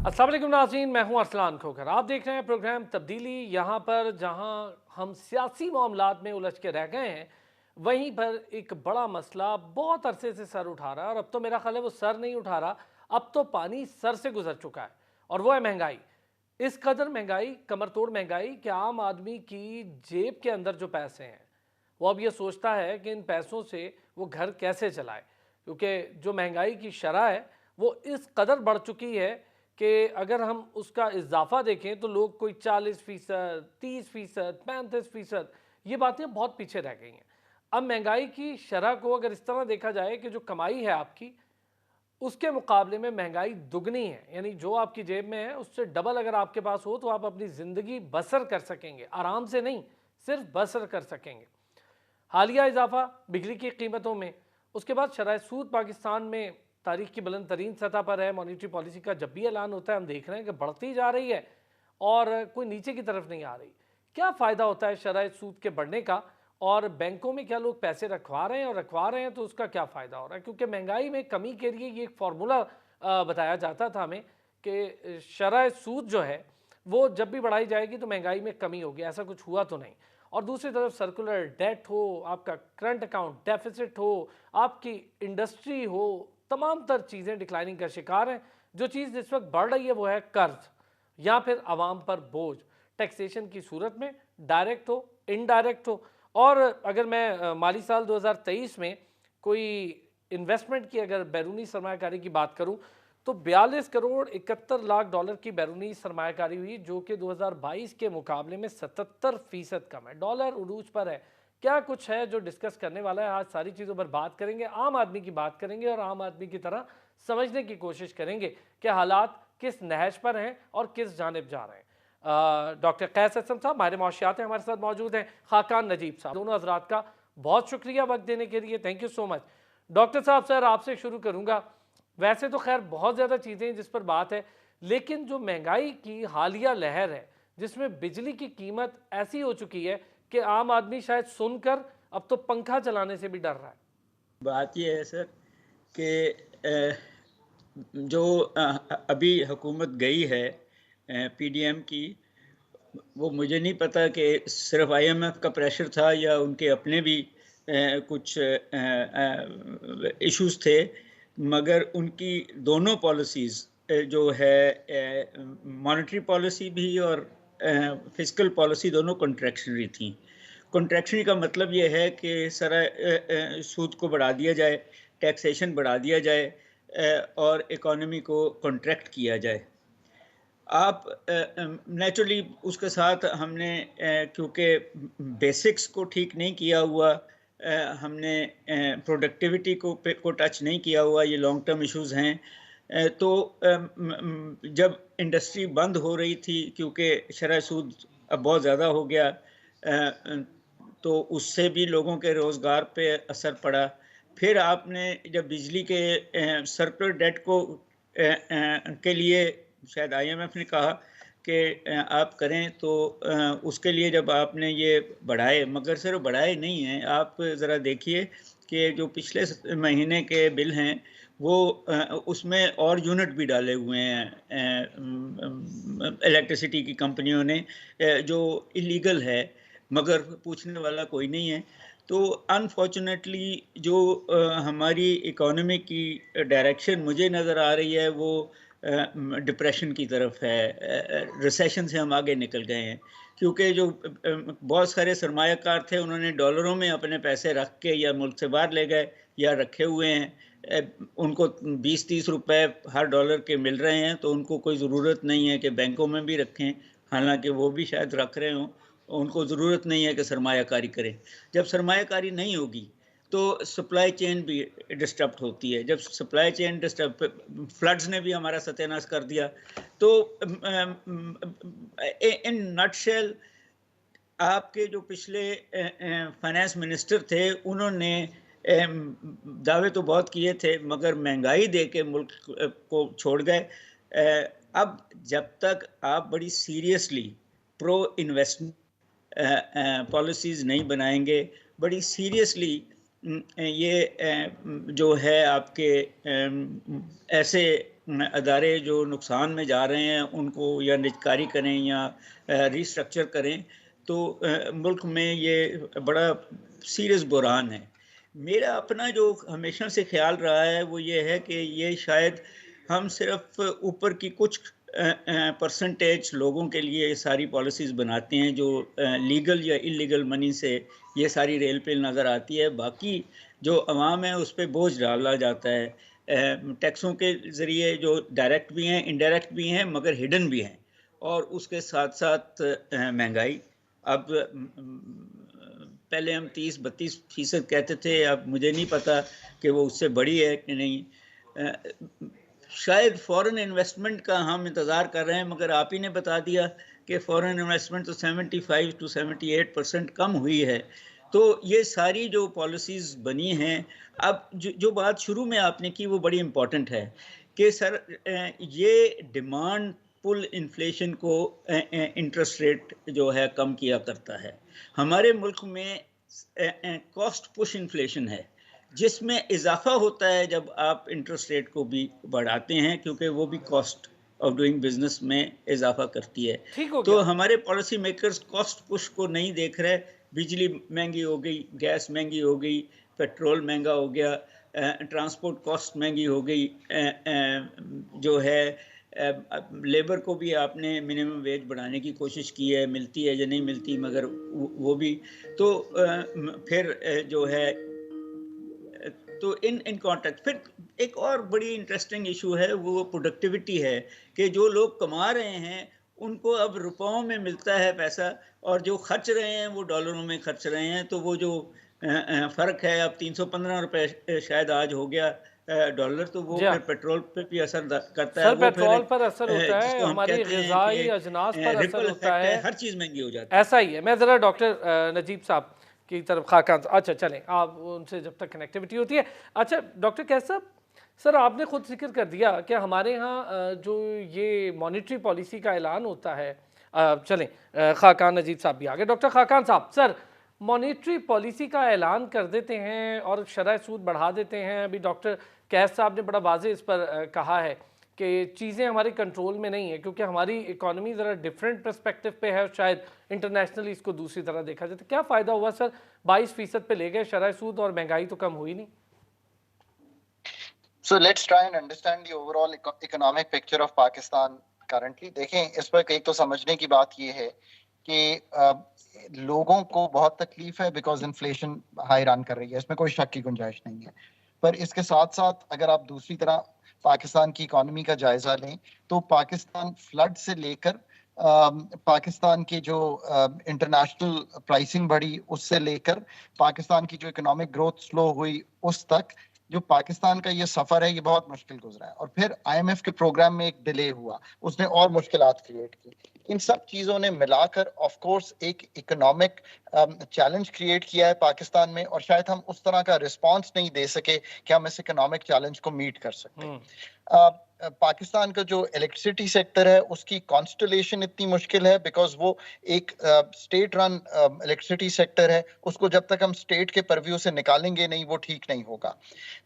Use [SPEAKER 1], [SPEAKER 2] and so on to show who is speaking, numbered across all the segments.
[SPEAKER 1] अस्सलाम वालेकुम नाज़रीन, मैं हूं अरसलान खोखर। आप देख रहे हैं प्रोग्राम तब्दीली। यहाँ पर जहाँ हम सियासी मामलात में उलझ के रह गए हैं, वहीं पर एक बड़ा मसला बहुत अरसे से सर उठा रहा है, और अब तो मेरा ख्याल है वो सर नहीं उठा रहा, अब तो पानी सर से गुजर चुका है, और वो है महंगाई। इस कदर महंगाई, कमर तोड़ महंगाई, कि आम आदमी की जेब के अंदर जो पैसे हैं, वो अब ये सोचता है कि इन पैसों से वो घर कैसे चलाए, क्योंकि जो महंगाई की शरह है वो इस कदर बढ़ चुकी है कि अगर हम उसका इजाफा देखें तो लोग कोई 40%, 30%, 35%, ये बातें बहुत पीछे रह गई हैं। अब महंगाई की शरह को अगर इस तरह देखा जाए कि जो कमाई है आपकी, उसके मुकाबले में महंगाई दुगनी है, यानी जो आपकी जेब में है उससे डबल अगर आपके पास हो तो आप अपनी ज़िंदगी बसर कर सकेंगे, आराम से नहीं, सिर्फ बसर कर सकेंगे। हालिया इजाफा बिजली की कीमतों में, उसके बाद शरह सूद पाकिस्तान में तारीख की बुलंद तरीन सतह पर है। मॉनिटरी पॉलिसी का जब भी ऐलान होता है हम देख रहे हैं कि बढ़ती जा रही है और कोई नीचे की तरफ नहीं आ रही। क्या फ़ायदा होता है शरह सूद के बढ़ने का, और बैंकों में क्या लोग पैसे रखवा रहे हैं, और रखवा रहे हैं तो उसका क्या फ़ायदा हो रहा है? क्योंकि महंगाई में कमी के लिए ये एक फार्मूला बताया जाता था हमें कि शरह सूद जो है वो जब भी बढ़ाई जाएगी तो महंगाई में कमी होगी। ऐसा कुछ हुआ तो नहीं। और दूसरी तरफ सर्कुलर डेट हो, आपका करंट अकाउंट डेफिसिट हो, आपकी इंडस्ट्री हो, तमाम तर चीज़ें डिक्लाइनिंग का शिकार हैं। जो चीज़ इस वक्त बढ़ रही है वो है कर्ज, या फिर आवाम पर बोझ, टैक्सेशन की सूरत में, डायरेक्ट हो, इनडायरेक्ट हो। और अगर मैं माली साल 2023 में कोई इन्वेस्टमेंट की, अगर बैरूनी सरमायाकारी की बात करूं, तो 42 करोड़ 71 लाख डॉलर की बैरूनी सरमायाकारी हुई, जो कि 2022 के मुकाबले में 77% कम है। डॉलर उरूज पर है। क्या कुछ है जो डिस्कस करने वाला है, आज सारी चीज़ों पर बात करेंगे, आम आदमी की बात करेंगे, और आम आदमी की तरह समझने की कोशिश करेंगे कि हालात किस नहज पर हैं और किस जानिब जा रहे हैं। डॉक्टर कैस हसन साहब माहिर मौशियात हैं, हमारे साथ मौजूद हैं। खाकान नजीब साहब, दोनों हजरात का बहुत शुक्रिया वक्त देने के लिए, thank you so much. Doctor साहब, सर आपसे शुरू करूँगा। वैसे तो खैर बहुत ज़्यादा चीज़ें जिस पर बात है, लेकिन जो महंगाई की हालिया लहर है, जिसमें बिजली की कीमत ऐसी हो चुकी है कि आम आदमी शायद सुनकर अब तो पंखा चलाने से भी डर रहा है।
[SPEAKER 2] बात यह है सर कि जो अभी हुकूमत गई है पीडीएम की, वो मुझे नहीं पता कि सिर्फ आईएमएफ का प्रेशर था या उनके अपने भी कुछ इश्यूज थे, मगर उनकी दोनों पॉलिसीज़ जो है मॉनेटरी पॉलिसी भी और फिस्कल पॉलिसी दोनों कॉन्ट्रैक्शनरी थी। कॉन्ट्रैक्शनरी का मतलब ये है कि सारा सूद को बढ़ा दिया जाए, टैक्सेशन बढ़ा दिया जाए और इकोनॉमी को कॉन्ट्रैक्ट किया जाए। आप नेचुरली उसके साथ हमने क्योंकि बेसिक्स को ठीक नहीं किया हुआ, हमने प्रोडक्टिविटी को टच नहीं किया हुआ, ये लॉन्ग टर्म इश्यूज हैं। तो जब इंडस्ट्री बंद हो रही थी, क्योंकि शरह सूद अब बहुत ज़्यादा हो गया, तो उससे भी लोगों के रोज़गार पे असर पड़ा। फिर आपने जब बिजली के सर्कुलर डेट को के लिए शायद आईएमएफ ने कहा कि आप करें, तो उसके लिए जब आपने ये बढ़ाए, मगर सिर्फ बढ़ाए नहीं हैं, आप ज़रा देखिए कि जो पिछले महीने के बिल हैं वो उसमें और यूनिट भी डाले हुए हैं इलेक्ट्रिसिटी की कंपनियों ने, जो इलीगल है, मगर पूछने वाला कोई नहीं है। तो अनफॉर्चुनेटली जो हमारी इकोनॉमी की डायरेक्शन मुझे नज़र आ रही है वो डिप्रेशन की तरफ है। रिसेशन से हम आगे निकल गए हैं, क्योंकि जो बहुत सारे सरमायाकार थे उन्होंने डॉलरों में अपने पैसे रख के या मुल्क से बाहर ले गए या रखे हुए हैं। उनको 20-30 रुपए हर डॉलर के मिल रहे हैं, तो उनको कोई ज़रूरत नहीं है कि बैंकों में भी रखें, हालांकि वो भी शायद रख रहे हों। उनको ज़रूरत नहीं है कि सरमायाकारी करें। जब सरमायाकारी नहीं होगी तो सप्लाई चेन भी डिस्टर्ब होती है। जब सप्लाई चेन डिस्टर्ब, फ्लड्स ने भी हमारा सत्यानाश कर दिया। तो इन नटशेल आपके जो पिछले फाइनेंस मिनिस्टर थे उन्होंने दावे तो बहुत किए थे, मगर महंगाई दे के मुल्क को छोड़ गए। अब जब तक आप बड़ी सीरियसली प्रो इन्वेस्टमेंट पॉलिसीज़ नहीं बनाएंगे, बड़ी सीरियसली ये जो है आपके ऐसे अदारे जो नुकसान में जा रहे हैं उनको या निजकारी करें या रिस्ट्रक्चर करें, तो मुल्क में ये बड़ा सीरियस बुरहान है। मेरा अपना जो हमेशा से ख्याल रहा है वो ये है कि ये शायद हम सिर्फ ऊपर की कुछ परसेंटेज लोगों के लिए सारी पॉलिसीज़ बनाते हैं जो लीगल या इलीगल मनी से ये सारी रेल पे नज़र आती है। बाकी जो अवाम है उस पर बोझ डाला जाता है टैक्सों के ज़रिए, जो डायरेक्ट भी हैं, इनडायरेक्ट भी हैं, मगर हिडन भी हैं, और उसके साथ साथ महंगाई। अब पहले हम 30-32% कहते थे, अब मुझे नहीं पता कि वो उससे बड़ी है कि नहीं। शायद फॉरेन इन्वेस्टमेंट का हम इंतज़ार कर रहे हैं, मगर आप ही ने बता दिया कि फॉरेन इन्वेस्टमेंट तो 75 to 78% कम हुई है। तो ये सारी जो पॉलिसीज़ बनी हैं, अब जो बात शुरू में आपने की वो बड़ी इम्पॉर्टेंट है कि सर ये डिमांड पुल इन्फ्लेशन को इंटरेस्ट रेट जो है कम किया करता है। हमारे मुल्क में कॉस्ट पुश इन्फ्लेशन है, जिसमें इजाफा होता है जब आप इंटरेस्ट रेट को भी बढ़ाते हैं, क्योंकि वो भी कॉस्ट ऑफ डूइंग बिजनेस में इजाफा करती है।
[SPEAKER 1] ठीक हो
[SPEAKER 2] तो
[SPEAKER 1] गया।
[SPEAKER 2] हमारे पॉलिसी मेकर्स कॉस्ट पुश को नहीं देख रहे। बिजली महंगी हो गई, गैस महंगी हो गई, पेट्रोल महंगा हो गया, ट्रांसपोर्ट कॉस्ट महंगी हो गई, जो है लेबर को भी आपने मिनिमम वेज बढ़ाने की कोशिश की है, मिलती है या नहीं मिलती, मगर वो भी तो फिर जो है, तो इन कॉन्टेक्स्ट फिर एक और बड़ी इंटरेस्टिंग इशू है, वो प्रोडक्टिविटी है कि जो लोग कमा रहे हैं उनको अब रुपयों में मिलता है पैसा, और जो खर्च रहे हैं वो डॉलरों में खर्च रहे हैं। तो वो जो फ़र्क है, अब 315 रुपये शायद आज हो गया डॉलर, तो वो
[SPEAKER 1] जी
[SPEAKER 2] फिर
[SPEAKER 1] हाँ
[SPEAKER 2] पेट्रोल पे भी असर करता है।
[SPEAKER 1] सर,
[SPEAKER 2] वो फिर
[SPEAKER 1] पेट्रोल पर असर होता है,
[SPEAKER 2] जिसको हम
[SPEAKER 1] हमारी
[SPEAKER 2] कहते हैं
[SPEAKER 1] ग़िज़ाई अजनास
[SPEAKER 2] कि
[SPEAKER 1] पर असर
[SPEAKER 2] रिपल
[SPEAKER 1] होता
[SPEAKER 2] इफेक्ट
[SPEAKER 1] है।
[SPEAKER 2] है, हर चीज़ महंगी हो जाती है।
[SPEAKER 1] ऐसा ही है। मैं ज़रा डॉक्टर नजीब साहब की तरफ खाकान, अच्छा चलें, आप उनसे जब तक कनेक्टिविटी होती है। अच्छा डॉक्टर कैस साहब, सर आपने खुद जिक्र कर दिया कि हमारे यहाँ जो ये मॉनेटरी पॉलिसी का ऐलान होता है, चलें खाकान नजीब साहब भी आ गए। डॉक्टर खाकान साहब, सर मॉनेटरी पॉलिसी का ऐलान कर देते हैं और शरह सूद बढ़ा देते हैं। अभी डॉक्टर कैस साहब ने बड़ा वाज़ेह इस पर कहा है कि चीज़ें हमारे कंट्रोल में नहीं है, क्योंकि हमारी इकोनॉमी ज़रा डिफरेंट पर्सपेक्टिव पे है, शायद इंटरनेशनली इसको दूसरी तरह देखा जाए। तो क्या फ़ायदा हुआ सर, 22% पे ले गए, शरह सूद और महंगाई तो कम हुई नहीं।
[SPEAKER 3] So let's try and understand the overall economic picture of Pakistan currently. देखें, इस पर एक तो समझने की बात ये है कि लोगों को बहुत तकलीफ है बिकॉज इन्फ्लेशन हाई रन कर रही है, इसमें कोई शक की गुंजाइश नहीं है। पर इसके साथ साथ अगर आप दूसरी तरह पाकिस्तान की इकोनॉमी का जायजा लें तो पाकिस्तान फ्लड से लेकर पाकिस्तान की जो इंटरनेशनल प्राइसिंग बढ़ी उससे लेकर पाकिस्तान की जो इकोनॉमिक ग्रोथ स्लो हुई उस तक, जो पाकिस्तान का ये सफर है ये बहुत मुश्किल गुजरा है। और फिर आईएमएफ के प्रोग्राम में एक डिले हुआ, उसने और मुश्किलात क्रिएट की। इन सब चीजों ने मिलाकर ऑफ कोर्स एक इकोनॉमिक चैलेंज क्रिएट किया है पाकिस्तान में, और शायद हम उस तरह का रिस्पांस नहीं दे सके कि हम इस इकोनॉमिक चैलेंज को मीट कर सकते। पाकिस्तान का जो इलेक्ट्रिसिटी सेक्टर है उसकी कॉन्स्टलेशन इतनी मुश्किल है बिकॉज वो एक स्टेट रन इलेक्ट्रिसिटी सेक्टर है, उसको जब तक हम स्टेट के परव्यू से निकालेंगे नहीं वो ठीक नहीं होगा।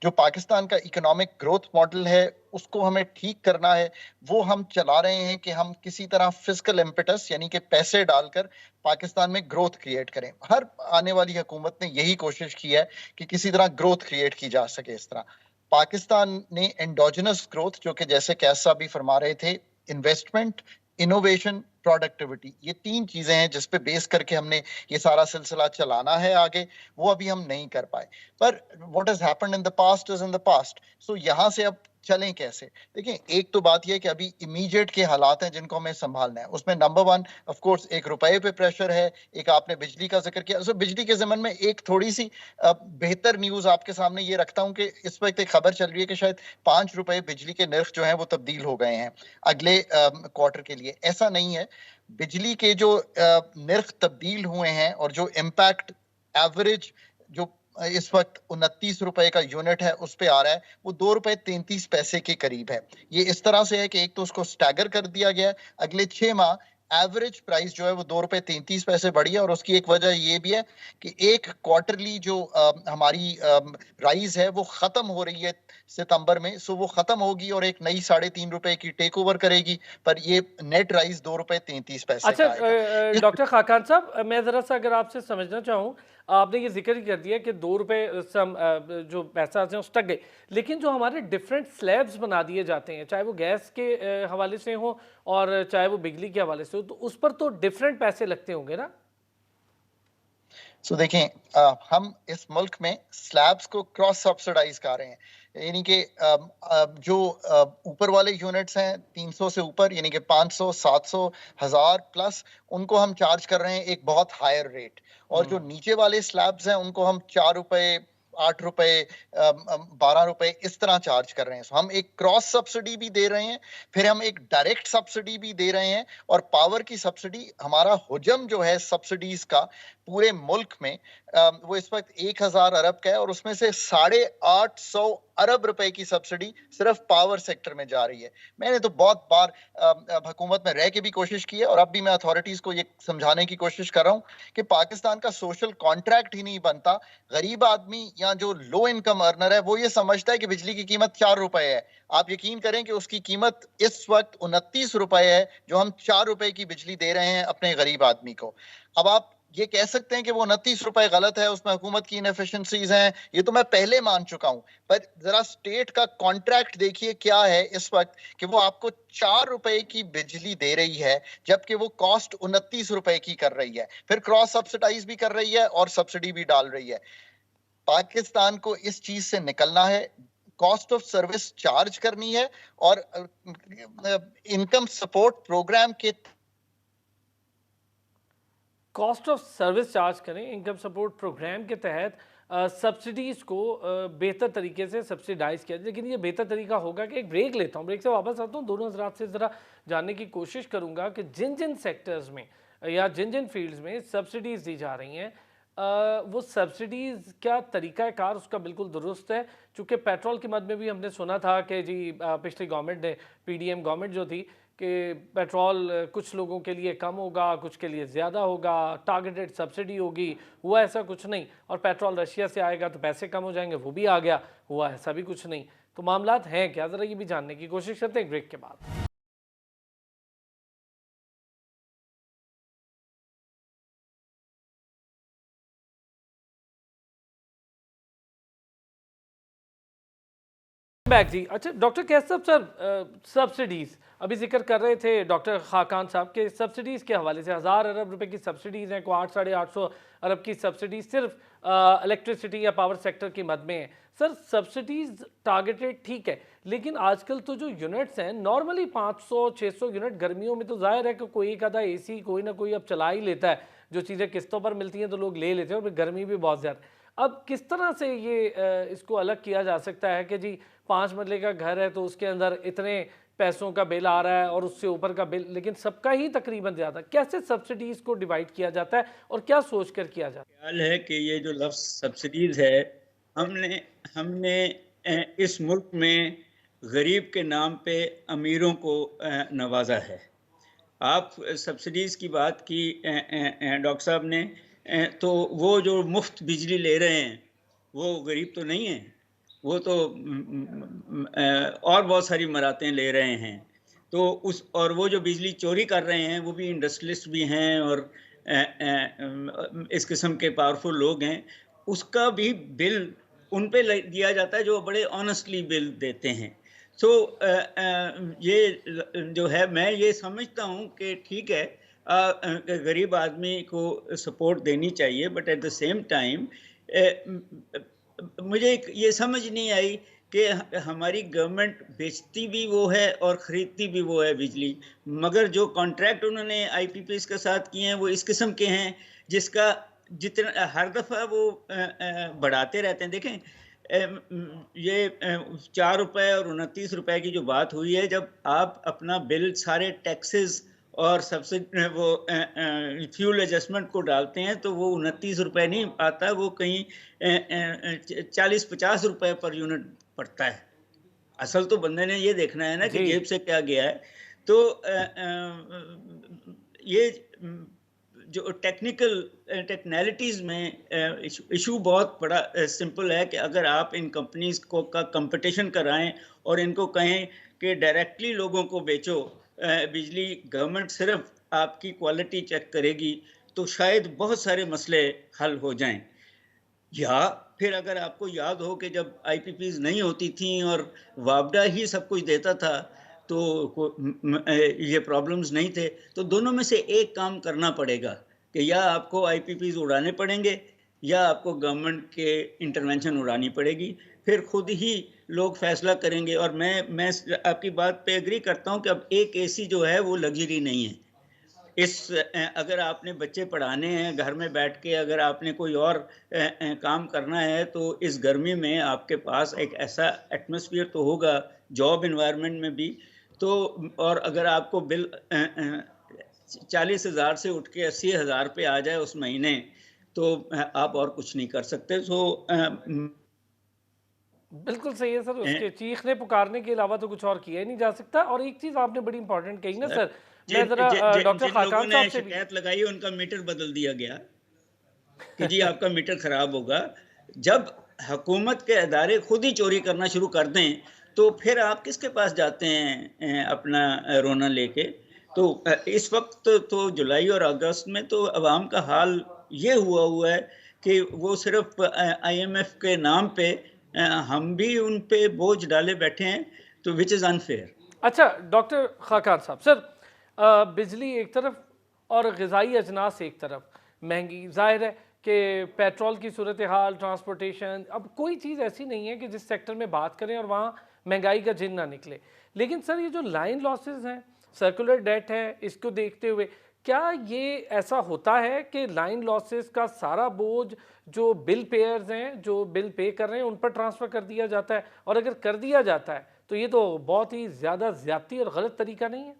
[SPEAKER 3] जो पाकिस्तान का इकोनॉमिक ग्रोथ मॉडल है उसको हमें ठीक करना है, वो हम चला रहे हैं कि हम किसी तरह फिस्कल इम्पेटस यानी कि पैसे डालकर पाकिस्तान में ग्रोथ क्रिएट करें। हर आने वाली हुकूमत ने यही कोशिश की है कि किसी तरह ग्रोथ क्रिएट की जा सके। इस तरह पाकिस्तान ने एंडोजिनस ग्रोथ, जो कि जैसे कैस साहब भी फरमा रहे थे, इन्वेस्टमेंट, इनोवेशन, प्रोडक्टिविटी, ये तीन चीजें हैं जिस पे बेस करके हमने ये सारा सिलसिला चलाना है आगे, वो अभी हम नहीं कर पाए। पर what has happened in the past is in the past. So यहां से अब चलें कैसे? देखिए, एक तो बात यह है कि अभी इमीडिएट के हालात हैं जिनको हमें संभालना है। उसमें नंबर वन ऑफ कोर्स एक रुपए पे प्रेशर है, एक आपने बिजली का जिक्र किया। सो बिजली के ज़मन में एक थोड़ी सी बेहतर न्यूज आपके सामने ये रखता हूं कि इस वक्त एक खबर चल रही है कि शायद 5 रुपए बिजली के नर्ख जो हैं वो तब्दील हो गए हैं अगले क्वार्टर के लिए। ऐसा नहीं है, बिजली के जो नर्ख तब्दील हुए हैं और जो इम्पैक्ट एवरेज जो इस वक्त 29 रुपए का यूनिट है उस पे आ रहा है, वो 2 रुपए 33 पैसे के करीब है। ये इस तरह से है कि एक तो उसको स्टैगर कर दिया गया, अगले 6 माह एवरेज प्राइस जो है वो 2 रुपए 33 पैसे बढ़ी है, और उसकी एक वजह ये भी है कि एक क्वार्टरली जो हमारी राइस है वो खत्म हो रही है सितंबर में, सो वो खत्म होगी और एक नई 3.5 रुपए की टेक ओवर करेगी, पर ये नेट राइस 2 रुपए 33 पैसे
[SPEAKER 1] अच्छा
[SPEAKER 3] का आएगा।
[SPEAKER 1] डॉक्टर खाकान साहब, मैं ज़रा सा अगर आपसे समझना चाहूँ, आपने ये जिक्र ही कर दिया कि 2 रुपए जो पैसा हैं उस तक गए, लेकिन जो हमारे डिफरेंट स्लैब्स बना दिए जाते हैं, चाहे वो गैस के हवाले से हो और चाहे वो बिजली के हवाले से हो, तो उस पर तो डिफरेंट पैसे लगते होंगे ना?
[SPEAKER 3] सो देखें, हम इस मुल्क में स्लैब्स को क्रॉस सब्सिडाइज कर रहे हैं, यानी कि जो ऊपर वाले यूनिट्स हैं 300 से ऊपर, यानी कि 500 700 1000 प्लस, उनको हम चार्ज कर रहे हैं एक बहुत हायर रेट, और जो नीचे वाले स्लैब्स हैं उनको हम 4 रुपए 8 रुपए 12 रुपए इस तरह चार्ज कर रहे हैं। सो हम एक क्रॉस सब्सिडी भी दे रहे हैं, फिर हम एक डायरेक्ट सब्सिडी भी दे रहे हैं, और पावर की सब्सिडी, हमारा हुजम जो है सब्सिडीज का पूरे मुल्क में वो इस वक्त 1000 अरब का है, और उसमें से 850 अरब रुपए की सब्सिडी सिर्फ पावर सेक्टर में जा रही है। मैंने तो बहुत बार हुकूमत में रह के भी कोशिश की है, और अब भी मैं अथॉरिटीज को ये समझाने की कोशिश कर रहा हूँ कि पाकिस्तान का सोशल कॉन्ट्रैक्ट ही नहीं बनता। गरीब आदमी या जो लो इनकम अर्नर है वो ये समझता है कि बिजली की कीमत 4 रुपए है। आप यकीन करें कि उसकी कीमत इस वक्त 29 रुपए है, जो हम 4 रुपए की बिजली दे रहे हैं अपने गरीब आदमी को। अब आप ये कह सकते हैं कि वो 29 रुपए गलत है, उसमें हुकूमत की इनएफिशिएंसीज हैं, ये तो मैं पहले मान चुका हूं, पर जरा स्टेट का कॉन्ट्रैक्ट देखिए क्या है इस वक्त, कि वो आपको 4 रुपए की बिजली दे रही है, जबकि वो कॉस्ट 29 रुपए की कर रही है, फिर क्रॉस सब्सिडाइज भी कर रही है और सब्सिडी भी डाल रही है। पाकिस्तान को इस चीज से निकलना है, कॉस्ट ऑफ सर्विस चार्ज करनी है, और इनकम सपोर्ट प्रोग्राम के
[SPEAKER 1] कॉस्ट ऑफ सर्विस चार्ज करें, इनकम सपोर्ट प्रोग्राम के तहत सब्सिडीज़ को बेहतर तरीके से सब्सिडाइज किया जाए। लेकिन ये बेहतर तरीका होगा कि एक ब्रेक लेता हूँ, ब्रेक से वापस आता हूँ, दोनों हजरात से ज़रा जानने की कोशिश करूँगा कि जिन जिन सेक्टर्स में या जिन जिन फील्ड्स में सब्सिडीज़ दी जा रही हैं, वो सब्सिडीज़ क्या तरीक़ाकार उसका बिल्कुल दुरुस्त है। चूँकि पेट्रोल की मद में भी हमने सुना था कि जी पिछली गवर्नमेंट ने, पीडीएम गवर्नमेंट जो थी, कि पेट्रोल कुछ लोगों के लिए कम होगा, कुछ के लिए ज़्यादा होगा, टारगेटेड सब्सिडी होगी। हुआ ऐसा कुछ नहीं, और पेट्रोल रशिया से आएगा तो पैसे कम हो जाएंगे, वो भी आ गया। हुआ ऐसा भी कुछ नहीं। तो मामलात हैं क्या, ज़रा ये भी जानने की कोशिश करते हैं ब्रेक के बाद। बैक जी। अच्छा डॉक्टर कैसब सर, सब्सिडीज़ अभी जिक्र कर रहे थे डॉक्टर खाकान साहब के, सब्सिडीज़ के हवाले से 1000 अरब रुपए की सब्सिडीज़ हैं, को 8 साढ़े 800 अरब की सब्सिडीज सिर्फ इलेक्ट्रिसिटी या पावर सेक्टर की मद में है। सर सब्सिडीज़ टारगेटेड ठीक है, लेकिन आजकल तो जो यूनिट्स हैं नॉर्मली 500-600 यूनिट, गर्मियों में तो जाहिर है कि कोई एक आधा एसी कोई ना कोई अब चला ही लेता है। जो चीज़ें किस्तों पर मिलती हैं तो लोग ले लेते हैं, और फिर गर्मी भी बहुत ज़्यादा। अब किस तरह से ये इसको अलग किया जा सकता है कि जी 5 मरले का घर है तो उसके अंदर इतने पैसों का बिल आ रहा है और उससे ऊपर का बिल, लेकिन सबका ही तकरीबन ज़्यादा। कैसे सब्सिडीज़ को डिवाइड किया जाता है और क्या सोच कर किया जाता है?
[SPEAKER 2] ख्याल है कि ये जो लफ्ज़ सब्सिडीज़ है, हमने इस मुल्क में गरीब के नाम पे अमीरों को नवाजा है। आप सब्सिडीज़ की बात की डॉक्टर साहब ने, तो वो जो मुफ्त बिजली ले रहे हैं वो गरीब तो नहीं है, वो तो और बहुत सारी मरातें ले रहे हैं। तो और वो जो बिजली चोरी कर रहे हैं वो भी इंडस्ट्रियलिस्ट भी हैं और इस किस्म के पावरफुल लोग हैं। उसका भी बिल उन पे दिया जाता है जो बड़े ऑनेस्टली बिल देते हैं। सो ये जो है, मैं ये समझता हूँ कि ठीक है, गरीब आदमी को सपोर्ट देनी चाहिए, but at the same time मुझे ये समझ नहीं आई कि हमारी गवर्नमेंट बेचती भी वो है और ख़रीदती भी वो है बिजली, मगर जो कॉन्ट्रैक्ट उन्होंने आईपीपीएस के साथ किए हैं वो इस किस्म के हैं जिसका जितना हर दफ़ा वो बढ़ाते रहते हैं। देखें ये 4 रुपए और 29 रुपए की जो बात हुई है, जब आप अपना बिल सारे टैक्सेस और सबसे वो फ्यूल एडजस्टमेंट को डालते हैं तो वो 29 रुपए नहीं आता, वो कहीं 40-50 रुपए पर यूनिट पड़ता है। असल तो बंदे ने ये देखना है ना कि जेब से क्या गया है। तो ये जो टेक्निकलिटीज में इशू बहुत बड़ा सिंपल है कि अगर आप इन कंपनीज को का कंपटीशन कराएं और इनको कहें कि डायरेक्टली लोगों को बेचो बिजली, गवर्नमेंट सिर्फ आपकी क्वालिटी चेक करेगी, तो शायद बहुत सारे मसले हल हो जाएं। या फिर अगर आपको याद हो कि जब आईपीपीज नहीं होती थी और वापडा ही सब कुछ देता था, तो ये प्रॉब्लम्स नहीं थे। तो दोनों में से एक काम करना पड़ेगा कि या आपको आईपीपीज उड़ाने पड़ेंगे या आपको गवर्नमेंट के इंटरवेंशन उड़ानी पड़ेगी, फिर खुद ही लोग फैसला करेंगे। और मैं आपकी बात पे एग्री करता हूँ कि अब एक एसी जो है वो लग्जरी नहीं है। अगर आपने बच्चे पढ़ाने हैं घर में बैठ के, अगर आपने कोई और काम करना है, तो इस गर्मी में आपके पास एक ऐसा एटमॉस्फेयर तो होगा जॉब इन्वायरमेंट में भी। तो और अगर आपको बिल 40,000 से उठ के 80,000 पे आ जाए उस महीने, तो आप और कुछ नहीं कर सकते।
[SPEAKER 1] बिल्कुल सही है सर, उसके चीखने पुकारने के अलावा तो कुछ और किया ही नहीं जा सकता। और एक चीज़ आपने बड़ी इंपॉर्टेंट कही ना सर, मैं ज़रा डॉक्टर
[SPEAKER 2] जिन लोगों
[SPEAKER 1] खाकान
[SPEAKER 2] ने
[SPEAKER 1] साहब से भी
[SPEAKER 2] शिकायत लगाई उनका मीटर बदल दिया गया कि जी आपका मीटर खराब होगा। जब हुकूमत के अदारे खुद ही चोरी करना शुरू कर दें, तो फिर आप किसके पास जाते हैं अपना रोना लेके? तो इस वक्त तो जुलाई और अगस्त में तो अवाम का हाल ये हुआ है कि वो सिर्फ IMF के नाम पे हम भी उन पे बोझ डाले बैठे हैं, तो विच इज़ अनफेयर।
[SPEAKER 1] अच्छा डॉक्टर खाकान साहब, सर बिजली एक तरफ और ग़िज़ाई अजनास एक तरफ, महंगी ज़ाहिर है कि पेट्रोल की सूरत हाल, ट्रांसपोर्टेशन, अब कोई चीज़ ऐसी नहीं है कि जिस सेक्टर में बात करें और वहाँ महंगाई का जिन ना निकले। लेकिन सर ये जो लाइन लॉसेस हैं, सर्कुलर डेट है, इसको देखते हुए क्या ये ऐसा होता है कि लाइन लॉसेस का सारा बोझ जो बिल पेयर्स हैं, जो बिल पे कर रहे हैं, उन पर ट्रांसफ़र कर दिया जाता है? और अगर कर दिया जाता है तो ये तो बहुत ही ज़्यादा ज़्यादती और गलत तरीका नहीं है?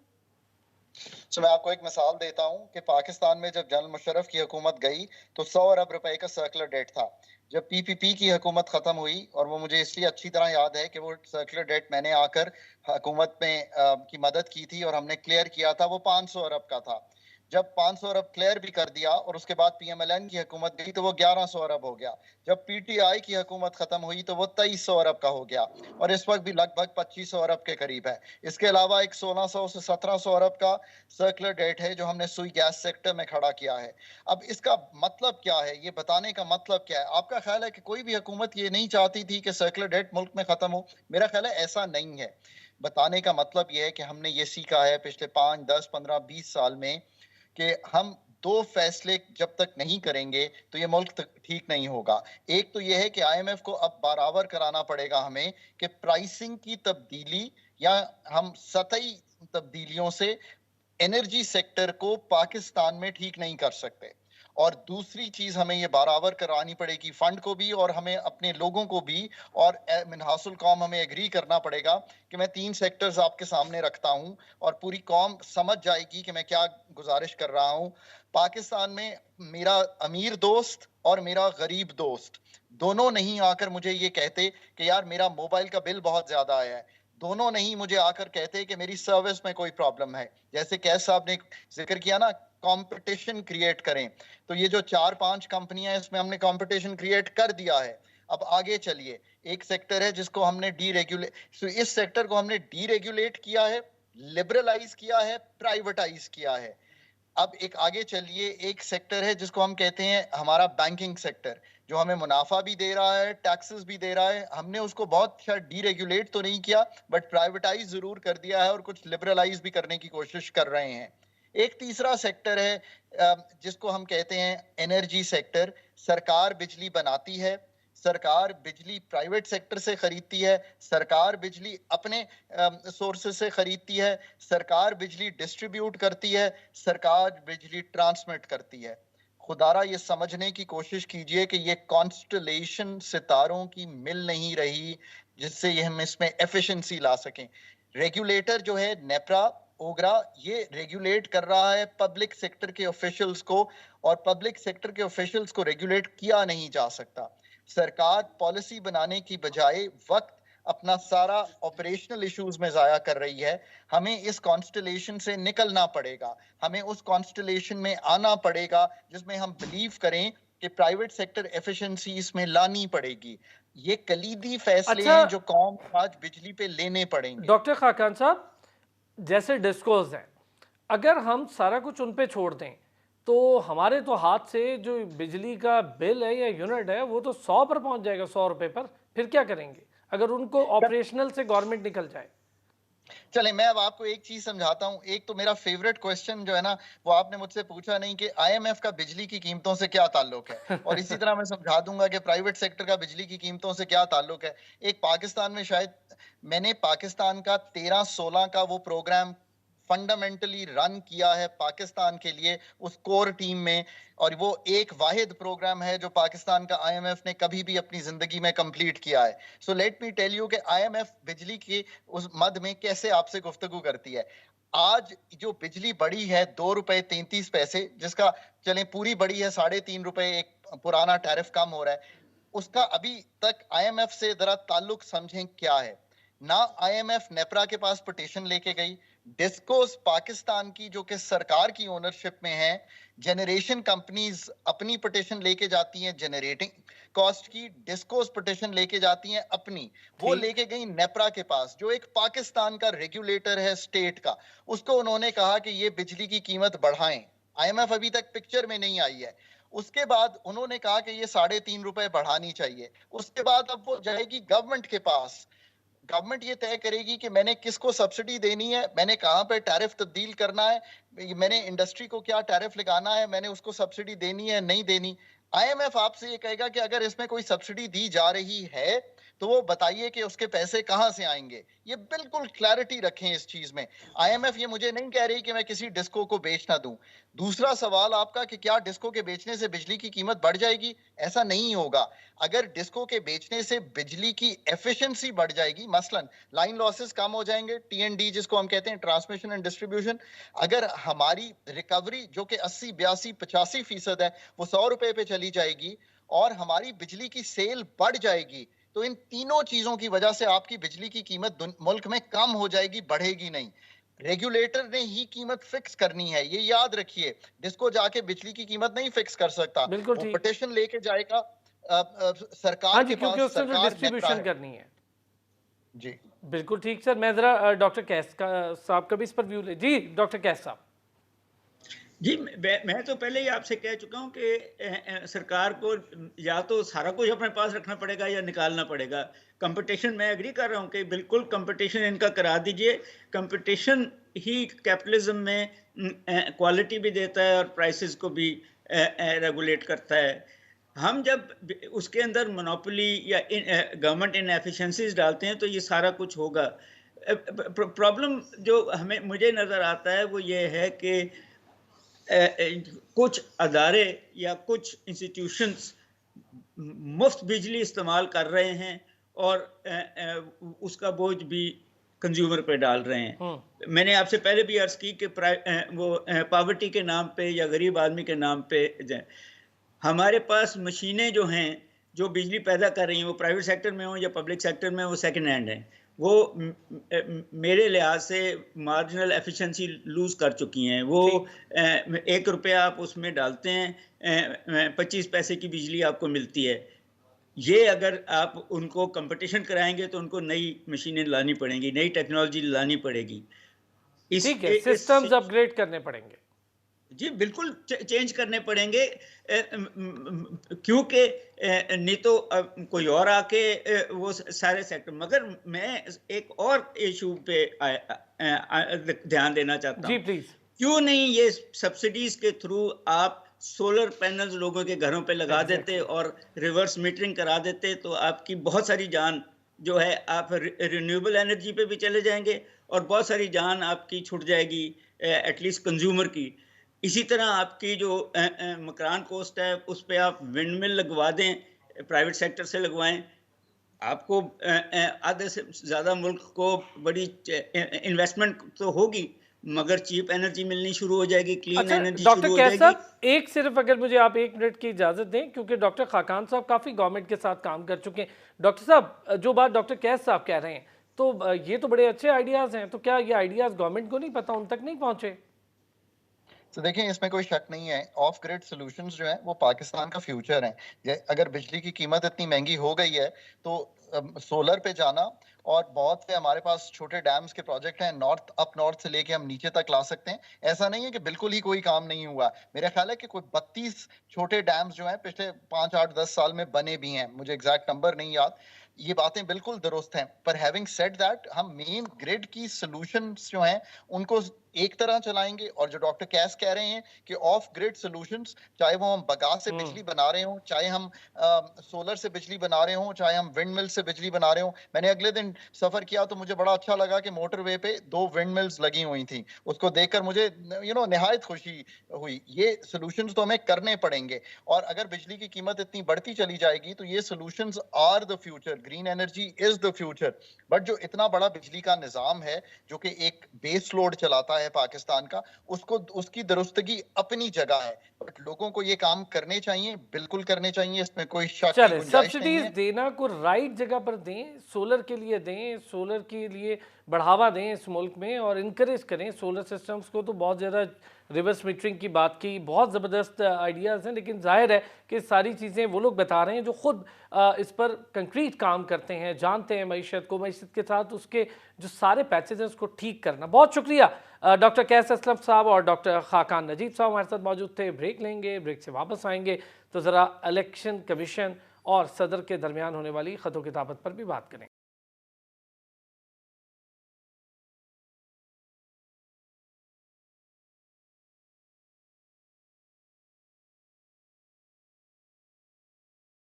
[SPEAKER 3] मैं आपको एक मिसाल देता हूं कि पाकिस्तान में जब जनरल मुशर्रफ की हुकूमत गई तो 100 अरब रुपए का सर्कुलर डेट था। जब PPP की हुकूमत खत्म हुई, और वो मुझे इसलिए अच्छी तरह याद है कि वो सर्कुलर डेट मैंने आकर हुकूमत में की मदद की थी और हमने क्लियर किया था, वो 500 अरब का था। जब 500 अरब क्लियर भी कर दिया और उसके बाद PMLN की हुकूमत गई तो वो 1100 अरब हो गया। जब PTI की हुकूमत खत्म हुई तो वो 2300 अरब का हो गया और इस वक्त भी लगभग 2500 अरब के करीब है। इसके अलावा एक 1600 से 1700 अरब का सर्कुलर डेट है जो हमने सुई गैस सेक्टर में खड़ा किया है। अब इसका मतलब क्या है, ये बताने का मतलब क्या है? आपका ख्याल है कि कोई भी हुकूमत ये नहीं चाहती थी कि सर्कुलर डेट मुल्क में खत्म हो? मेरा ख्याल है ऐसा नहीं है। बताने का मतलब ये है कि हमने ये सीखा है पिछले 5, 10, 15, 20 साल में कि हम दो फैसले जब तक नहीं करेंगे तो ये मुल्क ठीक नहीं होगा। एक तो ये है कि IMF को अब बराबर कराना पड़ेगा हमें कि प्राइसिंग की तब्दीली या हम सतही तब्दीलियों से एनर्जी सेक्टर को पाकिस्तान में ठीक नहीं कर सकते। और दूसरी चीज हमें ये बराबर करानी पड़ेगी फंड को भी और हमें अपने लोगों को भी। और मिनहासुल कौम हमें एग्री करना पड़ेगा कि मैं 3 सेक्टर्स आपके सामने रखता हूं और पूरी कौम समझ जाएगी कि मैं क्या गुजारिश कर रहा हूं। पाकिस्तान में मेरा अमीर दोस्त और मेरा गरीब दोस्त दोनों नहीं आकर मुझे ये कहते कि यार मेरा मोबाइल का बिल बहुत ज्यादा आया है। दोनों नहीं मुझे आकर कहते कि मेरी सर्विस में कोई प्रॉब्लम है। जैसे कैस साहब ने जिक्र किया ना, कंपटीशन क्रिएट करें, तो ये जो 4-5 कंपनियां हैं इसमें हमने कंपटीशन क्रिएट कर दिया है। अब आगे चलिए, एक सेक्टर है जिसको हमने इस सेक्टर को हमने डीरेगुलेट किया है, लिबरलाइज किया है, प्राइवेटाइज किया है। अब एक आगे चलिए, एक सेक्टर है जिसको हम कहते हैं हमारा बैंकिंग सेक्टर, जो हमें मुनाफा भी दे रहा है, टैक्सेस भी दे रहा है। हमने उसको बहुत शायद डीरेगुलेट तो नहीं किया बट प्राइवेटाइज जरूर कर दिया है और कुछ लिबरलाइज भी करने की कोशिश कर रहे हैं। एक तीसरा सेक्टर है जिसको हम कहते हैं एनर्जी सेक्टर। सरकार बिजली बनाती है, सरकार बिजली प्राइवेट सेक्टर से खरीदती है, सरकार बिजली अपने सोर्सेज से खरीदती है, सरकार बिजली डिस्ट्रीब्यूट करती है, सरकार बिजली ट्रांसमिट करती है। खुदारा ये समझने की कोशिश कीजिए कि ये कॉन्स्टलेशन सितारों की मिल नहीं रही जिससे ये हम इसमें एफिशिएंसी ला सकें। रेगुलेटर जो है नेपरा, ओगरा, ये रेगुलेट कर रहा है पब्लिक सेक्टर के ऑफिशियल्स को और पब्लिक सेक्टर के ऑफिशियल्स को रेगुलेट किया नहीं जा सकता। सरकार पॉलिसी बनाने की बजाय वक्त अपना सारा ऑपरेशनल इश्यूज में जाया कर रही है। हमें इस कॉन्स्टलेशन से निकलना पड़ेगा, हमें उस कॉन्स्टलेशन में आना पड़ेगा जिसमें हम बिलीव करें कि प्राइवेट सेक्टर एफिशिएंसी इसमें लानी पड़ेगी। ये कलीदी फैसले
[SPEAKER 1] अच्छा
[SPEAKER 3] हैं जो कौम को आज बिजली पे लेने पड़ेंगे।
[SPEAKER 1] डॉक्टर खाकान साहब, जैसे डिस्कोज हैं, अगर हम सारा कुछ उन पे छोड़ दें तो हमारे तो हाथ से जो बिजली का बिल है या यूनिट है वो तो 100 पर पहुंच जाएगा, 100 रुपए पर। फिर क्या करेंगे अगर उनको ऑपरेशनल से गवर्नमेंट निकल जाए?
[SPEAKER 3] चले मैं अब आपको एक चीज समझाता हूं। एक तो मेरा फेवरेट क्वेश्चन जो है ना, वो आपने मुझसे पूछा नहीं कि आईएमएफ का बिजली की कीमतों से क्या ताल्लुक है, और इसी तरह मैं समझा दूंगा कि प्राइवेट सेक्टर का बिजली की कीमतों से क्या ताल्लुक है। एक पाकिस्तान में शायद मैंने पाकिस्तान का 13-16 का वो प्रोग्राम फंडामेंटली रन किया है पाकिस्तान के लिए उस कोर टीम में, और वो एक वाहिद प्रोग्राम है जो पाकिस्तान का आईएमएफ ने कभी भी अपनी जिंदगी में कंप्लीट किया है। So let me tell you कि आईएमएफ बिजली की उस मद में कैसे आपसे गुफ्तगू करती है। आज जो बिजली बढ़ी है 2 रुपए 33 पैसे, जिसका चले पूरी बढ़ी है 3.5 रुपए, एक पुराना टैरिफ कम हो रहा है, उसका अभी तक आईएमएफ से जरा ताल्लुक समझें क्या है। ना आईएमएफ नेपरा के पास पिटीशन लेके गई, डिस्कोस पाकिस्तान की जो कि सरकार की ओनरशिप में है, जनरेशन कंपनीज अपनी पिटीशन लेके जाती हैं जनरेटिंग कॉस्ट की, डिस्कोस पिटीशन लेके जाती हैं अपनी, वो
[SPEAKER 1] ठीक।
[SPEAKER 3] लेके गई नेपरा के पास जो एक पाकिस्तान का रेगुलेटर है स्टेट का। उसको उन्होंने कहा कि ये बिजली की कीमत बढ़ाएं। आईएमएफ अभी तक पिक्चर में नहीं आई है। उसके बाद उन्होंने कहा कि ये 3.5 रुपए बढ़ानी चाहिए। उसके बाद अब वो जाएगी गवर्नमेंट के पास, गवर्नमेंट ये तय करेगी कि मैंने किसको सब्सिडी देनी है, मैंने कहां पे टैरिफ तब्दील करना है, मैंने इंडस्ट्री को क्या टैरिफ लगाना है, मैंने उसको सब्सिडी देनी है नहीं देनी। आईएमएफ आपसे ये कहेगा कि अगर इसमें कोई सब्सिडी दी जा रही है तो वो बताइए कि उसके पैसे कहां से आएंगे। ये बिल्कुल क्लैरिटी रखें इस चीज में। आईएमएफ ये मुझे नहीं कह रही कि मैं किसी डिस्को को बेच ना दूं। दूसरा सवाल आपका कि क्या डिस्को के बेचने से बिजली की कीमत बढ़ जाएगी, ऐसा नहीं होगा। अगर डिस्को के बेचने से बिजली की एफिशिएंसी बढ़ जाएगी, मसलन लाइन लॉसेस कम हो जाएंगे, टीएनडी जिसको हम कहते हैं ट्रांसमिशन एंड डिस्ट्रीब्यूशन, अगर हमारी रिकवरी जो कि 80 82 85% है वो 100 रुपए पे चली जाएगी और हमारी बिजली की सेल बढ़ जाएगी, तो इन तीनों चीजों की वजह से आपकी बिजली की कीमत मुल्क में कम हो जाएगी, बढ़ेगी नहीं। रेगुलेटर ने ही कीमत फिक्स करनी है, ये याद रखिए। डिस्को जाके बिजली की कीमत नहीं फिक्स कर सकता,
[SPEAKER 1] बिल्कुल
[SPEAKER 3] वो
[SPEAKER 1] ठीक।
[SPEAKER 3] पिटीशन लेके जाएगा सरकार
[SPEAKER 1] हाँ
[SPEAKER 3] के
[SPEAKER 1] जी, क्योंकि
[SPEAKER 3] पास,
[SPEAKER 1] उसने तो
[SPEAKER 3] सरकार
[SPEAKER 1] डिस्ट्रीब्यूशन
[SPEAKER 3] है।
[SPEAKER 1] करनी है।
[SPEAKER 3] जी
[SPEAKER 1] बिल्कुल ठीक सर। मैं जरा डॉक्टर कैस का साहब का भी इस पर व्यू ले। जी डॉक्टर कैस साहब।
[SPEAKER 2] जी, मैं तो पहले ही आपसे कह चुका हूं कि सरकार को या तो सारा कुछ अपने पास रखना पड़ेगा या निकालना पड़ेगा। कंपटीशन, मैं एग्री कर रहा हूं कि बिल्कुल कंपटीशन इनका करा दीजिए। कंपटीशन ही कैपिटलिज्म में क्वालिटी भी देता है और प्राइसेस को भी रेगुलेट करता है। हम जब उसके अंदर मोनोपोली या गवर्नमेंट इनएफिशिएंसीज डालते हैं तो ये सारा कुछ होगा। प्रॉब्लम जो मुझे नज़र आता है वो ये है कि कुछ अदारे या कुछ इंस्टीट्यूशंस मुफ्त बिजली इस्तेमाल कर रहे हैं और उसका बोझ भी कंज्यूमर पे डाल रहे हैं। मैंने आपसे पहले भी अर्ज की कि वो पॉवर्टी के नाम पे या गरीब आदमी के नाम पे हमारे पास मशीनें जो हैं जो बिजली पैदा कर रही हैं, वो प्राइवेट सेक्टर में हो या पब्लिक सेक्टर में, वो सेकंड हैंड हैं। वो मेरे लिहाज से मार्जिनल एफिशिएंसी लूज कर चुकी हैं। वो 1 रुपया आप उसमें डालते हैं, 25 पैसे की बिजली आपको मिलती है। ये अगर आप उनको कंपटीशन कराएंगे तो उनको नई मशीनें लानी पड़ेंगी, नई टेक्नोलॉजी लानी पड़ेगी।
[SPEAKER 1] ठीक है, सिस्टम्स अपग्रेड करने पड़ेंगे।
[SPEAKER 2] जी बिल्कुल चेंज करने पड़ेंगे, क्योंकि नहीं तो कोई और आके वो सारे सेक्टर। मगर मैं एक और इशू पे ध्यान देना चाहता हूँ।
[SPEAKER 1] जी प्लीज।
[SPEAKER 2] क्यों नहीं ये सब्सिडीज के थ्रू आप सोलर पैनल्स लोगों के घरों पे लगा देते और रिवर्स मीटरिंग करा देते, तो आपकी बहुत सारी जान जो है, आप रिन्यूएबल एनर्जी पे भी चले जाएंगे और बहुत सारी जान आपकी छूट जाएगी एटलीस्ट कंज्यूमर की। इसी तरह आपकी जो मकान कॉस्ट है उस पे आप विंडमिल लगवा दें, प्राइवेट सेक्टर से लगवाएं, आपको आधे से ज़्यादा मुल्क को बड़ी इन्वेस्टमेंट तो होगी मगर चीप एनर्जी मिलनी शुरू हो जाएगी, क्लीन
[SPEAKER 1] अच्छा
[SPEAKER 2] एनर्जी
[SPEAKER 1] डॉक्टर
[SPEAKER 2] शुरू हो
[SPEAKER 1] कैस
[SPEAKER 2] जाएगी।
[SPEAKER 1] साहब, एक सिर्फ अगर मुझे आप 1 मिनट की इजाजत दें, क्योंकि डॉक्टर खाकान साहब काफी गवर्नमेंट के साथ काम कर चुके हैं। डॉक्टर साहब, जो बात डॉक्टर कैस साहब कह रहे हैं, तो ये तो बड़े अच्छे आइडियाज हैं, तो क्या ये आइडियाज गवर्नमेंट को नहीं पता, उन तक नहीं पहुंचे?
[SPEAKER 3] तो देखिए इसमें कोई शक नहीं है, ऑफ ग्रिड सॉल्यूशंस जो है वो पाकिस्तान का फ्यूचर है। अगर बिजली की कीमत इतनी महंगी हो गई है तो सोलर पे जाना, और बहुत से हमारे पास छोटे डैम्स के प्रोजेक्ट हैं, नॉर्थ से लेके हम नीचे तक ला सकते हैं। ऐसा नहीं है कि बिल्कुल ही कोई काम नहीं हुआ। मेरा ख्याल है कि कोई 32 छोटे डैम्स जो हैं पिछले 5 8 10 साल में बने भी हैं, मुझे एग्जैक्ट नंबर नहीं याद। ये बातें बिल्कुल दुरुस्त हैं, पर हैविंग सेड दैट हम मेन ग्रिड की सॉल्यूशंस जो हैं उनको एक तरह चलाएंगे। और जो डॉक्टर कैस कह रहे हैं कि ऑफ ग्रिड सॉल्यूशंस, चाहे वो हम बगास से बिजली बना रहे हो, चाहे हम सोलर से बिजली बना रहे हो, चाहे हम विंड मिल से बिजली बना रहे हो। मैंने अगले दिन सफर किया तो मुझे बड़ा अच्छा लगा कि मोटरवे पे 2 विंड मिल्स लगी हुई थी। उसको देखकर मुझे निहायत खुशी हुई। ये सॉल्यूशंस तो हमें करने पड़ेंगे, और अगर बिजली की कीमत इतनी बढ़ती चली जाएगी तो ये solutions are the future, green energy is the future. But जो इतना बड़ा बिजली का निजाम है जो कि एक बेस लोड चलाता है पाकिस्तान का, उसको उसकी दुरुस्तगी अपनी जगह है, बट लोगों को ये काम करने चाहिए, बिल्कुल करने चाहिए, इसमें कोई शक की
[SPEAKER 1] चले,
[SPEAKER 3] गुंजाइश नहीं
[SPEAKER 1] सब्सिडीज
[SPEAKER 3] है।
[SPEAKER 1] देना को राइट जगह पर दें, सोलर के लिए दें, सोलर के लिए बढ़ावा दें इस मुल्क में और इनकरेज करें सोलर सिस्टम्स को। तो बहुत ज़्यादा रिवर्स मीटरिंग की बात की, बहुत ज़बरदस्त आइडियाज़ हैं, लेकिन जाहिर है कि सारी चीज़ें वो लोग बता रहे हैं जो खुद इस पर कंक्रीट काम करते हैं, जानते हैं मीशत को, मीशत के साथ उसके जो सारे पैचेज हैं उसको ठीक करना। बहुत शुक्रिया डॉक्टर कैस असलम साहब और डॉक्टर खाकान नजीब साहब हमारे साथ मौजूद थे। ब्रेक लेंगे, ब्रेक से वापस आएंगे तो ज़रा इलेक्शन कमीशन और सदर के दरमियान होने वाली खतों किताबत पर भी बात करें।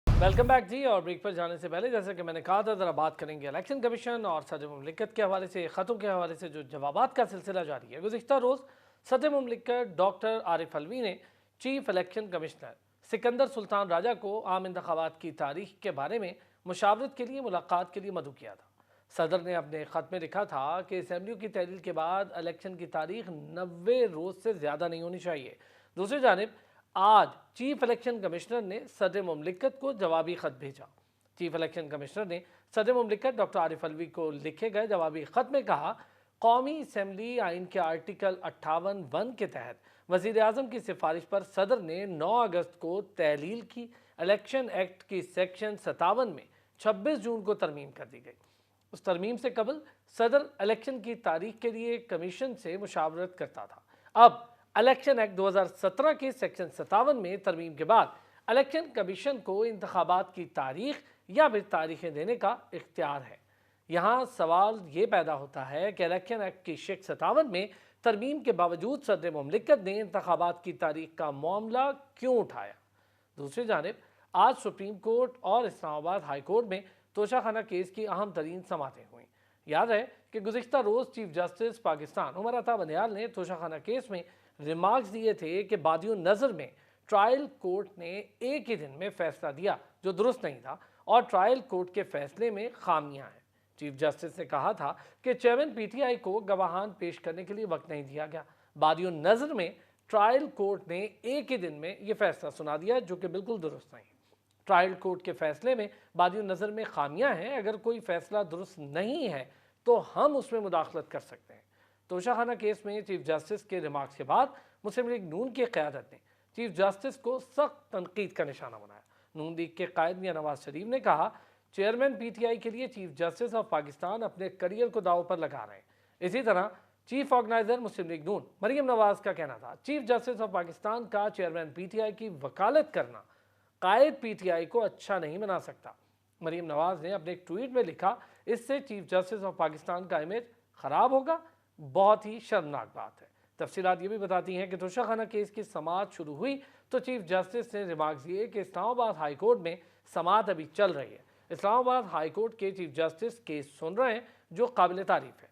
[SPEAKER 1] वेलकम बैक जी। और ब्रेक पर जाने से पहले जैसे कि मैंने कहा था, ज़रा बात करेंगे इलेक्शन कमीशन और सदर मुमलिकत के हवाले से, ख़तों के हवाले से जो जवाबात का सिलसिला जारी है। गुज़िश्ता रोज़ सदर मुमलिकत डॉक्टर आरिफ अलवी ने chief election commissioner Sikandar Sultan Raja को आम इंतखाबात की तारीख के बारे में मुशावरत के लिए मुलाकात के लिए मदऊ किया था। सदर ने अपने ख़त में लिखा था कि असम्बलियों की तहलील के बाद इलेक्शन की तारीख 90 रोज़ से ज़्यादा नहीं होनी चाहिए। दूसरी जानिब आज चीफ इलेक्शन कमिश्नर ने सदर मुमलिकत को जवाबी ख़त भेजा। चीफ इलेक्शन कमिश्नर ने सदर मुमलिकत डॉक्टर आरिफ अलवी को लिखे गए जवाबी ख़त में कहा, कौमी असम्बली आइन के आर्टिकल 58(1) के तहत वज़ीर आज़म की सिफारिश पर सदर ने 9 अगस्त को तहलील की। इलेक्शन एक्ट की सेक्शन 57 में 26 जून को तरमीम कर दी गई। उस तरमीम से कबल सदर इलेक्शन की तारीख के लिए कमीशन से मुशावरत करता था। अब इलेक्शन एक्ट 2017 के सेक्शन 57 में तरमीम के बाद इलेक्शन कमीशन को इंतखाबात की तारीख या फिर तारीखें देने का इख्तियार है। यहाँ सवाल ये पैदा होता है कि इलेक्शन एक्ट की सेक्शन 57 में तरमीम के बावजूद सदर मुमलिकत ने इंतखाबात की तारीख का मामला क्यों उठाया। दूसरी जानिब आज सुप्रीम कोर्ट और इस्लामाबाद हाई कोर्ट में तोशाखाना केस की अहम तरीन समातें हुई। याद है कि गुज़िश्ता रोज़ चीफ जस्टिस पाकिस्तान उमर अता बंदियाल ने तोशाखाना केस में रिमार्क्स दिए थे कि बादियों नज़र में ट्रायल कोर्ट ने एक ही दिन में फैसला दिया जो दुरुस्त नहीं था और ट्रायल कोर्ट के फैसले में खामियां हैं। चीफ जस्टिस ने कहा था कि चेयरमैन पीटीआई को गवाहान पेश करने के लिए वक्त नहीं दिया गया। बादियों नज़र में ट्रायल कोर्ट ने एक ही दिन में यह फैसला सुना दिया जो कि बिल्कुल दुरुस्त नहीं। ट्रायल कोर्ट के फैसले में बादियों नज़र में खामियां हैं। अगर कोई फैसला दुरुस्त नहीं है तो हम उसमें मुदाखलत कर सकते हैं। तोशाखाना केस में चीफ जस्टिस के रिमार्क्स के बाद मुस्लिम लीग नून की क़यादत ने चीफ जस्टिस को सख्त तनकीद का निशाना बनाया। नून लीग के कायद मियां नवाज शरीफ ने कहा, चेयरमैन पीटीआई के लिए चीफ जस्टिस ऑफ पाकिस्तान अपने करियर को दाव पर लगा रहे हैं। इसी तरह चीफ ऑर्गेनाइजर मुस्लिम लीग नून मरियम नवाज का कहना था, चीफ जस्टिस ऑफ पाकिस्तान का चेयरमैन पीटीआई की वकालत करना कायद पीटीआई को अच्छा नहीं बना सकता। मरियम नवाज ने अपने एक ट्वीट में लिखा, इससे चीफ जस्टिस ऑफ पाकिस्तान का इमेज खराब होगा, बहुत ही शर्मनाक बात है। तफसीलात ये भी बताती हैं कि तोशाखाना केस की समाअत शुरू हुई तो चीफ जस्टिस ने रिमार्क्स दिए कि इस्लामाबाद हाई कोर्ट में समाअत अभी चल रही है। इस्लामाबाद हाई कोर्ट के चीफ जस्टिस केस सुन रहे हैं जो काबिल तारीफ है।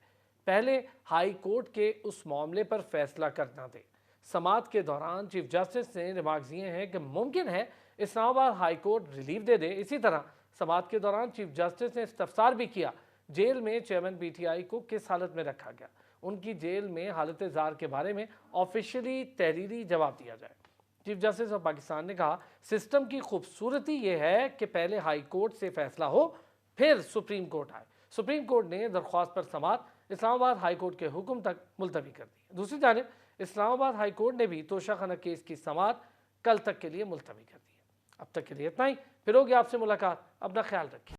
[SPEAKER 1] पहले हाई कोर्ट के उस मामले पर फैसला करना दे। समाअत के दौरान चीफ जस्टिस ने रिमार्क्स दिए हैं कि मुमकिन है इस्लामाबाद हाई कोर्ट रिलीफ दे दे। इसी तरह समाअत के दौरान चीफ जस्टिस ने इस्तफसार भी किया, जेल में चेयरमैन पीटीआई को किस हालत में रखा गया। उनकी जेल में हालत ज़ार के बारे में ऑफिशियली तहरीरी जवाब दिया जाए। चीफ जस्टिस ऑफ पाकिस्तान ने कहा, सिस्टम की खूबसूरती यह है कि पहले हाई कोर्ट से फैसला हो, फिर सुप्रीम कोर्ट आए। सुप्रीम कोर्ट ने दरख्वास्त पर समाअत इस्लामाबाद हाई कोर्ट के हुक्म तक मुलतवी कर दी। दूसरी जानिब इस्लामाबाद हाई कोर्ट ने भी तोशाखाना केस की समाअत कल तक के लिए मुलतवी कर दी है। अब तक के लिए इतना ही, फिर होगी आपसे मुलाकात। अपना ख्याल रखिए।